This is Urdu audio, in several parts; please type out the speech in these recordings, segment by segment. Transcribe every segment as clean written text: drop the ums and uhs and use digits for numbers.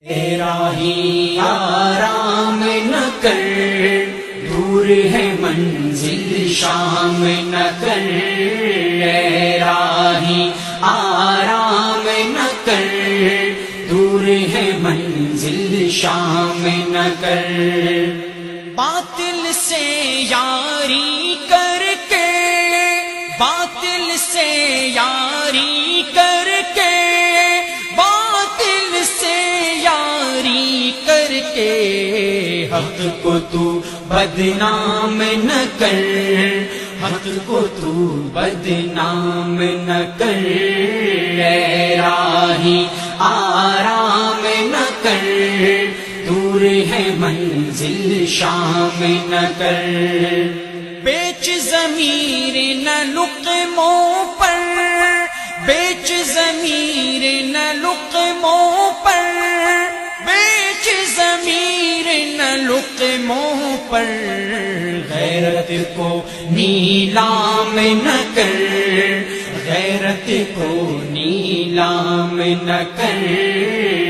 اے راہی آرام نہ کر، دور ہے منزل شام نہ کر۔ اے راہی آرام نہ کر، دور ہے منزل شام نہ کر۔ باطل سے یاری کر کے، باطل سے یاری کر کے، باطل سے یاری کر کے، حق کو تو بدنام نہ کر، حق کو تو بدنام نہ کر۔ اے راہی آرام نہ کر، دور ہے منزل شام نہ کر۔ بیچ ضمیر نہ لقموں پر، بیچ ضمیر نہ لقموں پر، بیچ ضمیر نہ لقموں پر۔ غیرت کو نیلام نہ کر، غیرت کو نیلام نہ کر۔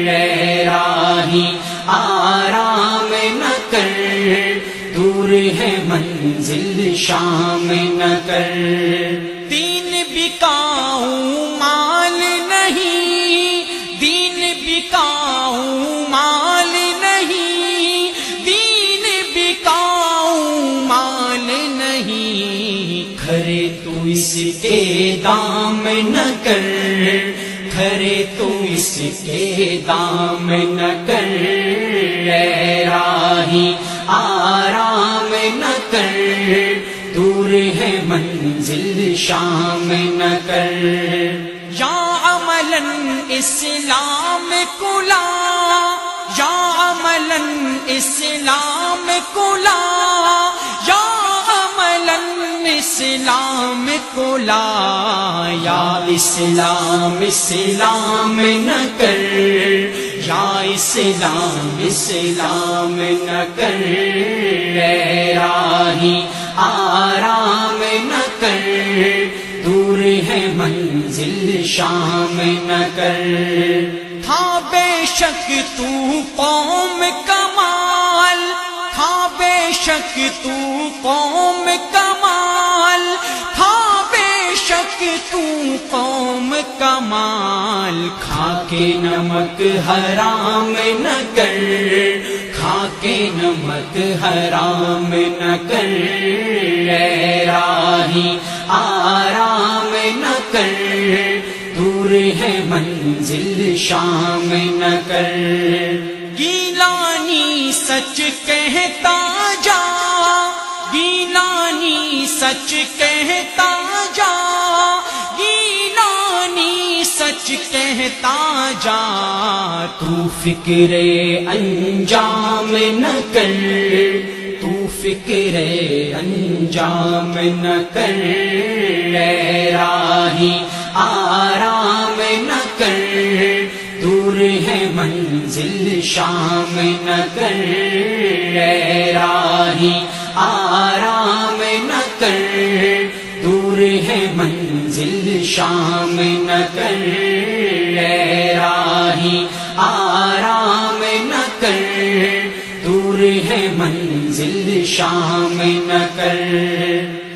اے راہی آرام نہ کر، دور ہے منزل شام نہ کر۔ دین بکاؤں مال نہیں، دین بکاؤں مال نہیں، دین بکاؤں مال نہیں۔ کھرے تو اس کے دام نہ کر، کھرے تو اس کے دام نہ کر۔ اے راہی آرام نہ کر، دور ہے منزل شام نہ کر۔ یا عملاً اسلام کو لا، یا عملاً اسلام کو لا، یا عملاً اسلام کو لا۔ یا اسلام اسلام نہ کر، یا اسلام اسلام نہ کر۔ اے راہی آرام نہ کر، دور ہے منزل شام نہ کر۔ تھا بے شک تو قوم کمال، تھا بے شک تو قوم کمال، تھا بے شک تو قوم کمال۔ کھا کے نمک حرام نہ کر، کھا کے نمک حرام نہ کر۔ اے راہی آرام نہ کر، دور ہے منزل شام نہ کر۔ گیلانی سچ کہتا جا، گیلانی سچ کہتا جا، گیلانی سچ کہتا جا۔ تو فکر انجام نہ کر، تو فکر انجام نہ کر۔ اے راہی آرام نہ کر، دور ہے منزل شام نہ کر۔ اے راہی آرام نہ کر، دور ہے منزل شام نہ کر۔ اے راہی آرام نہ کر، دور ہے منزل شام نہ کر۔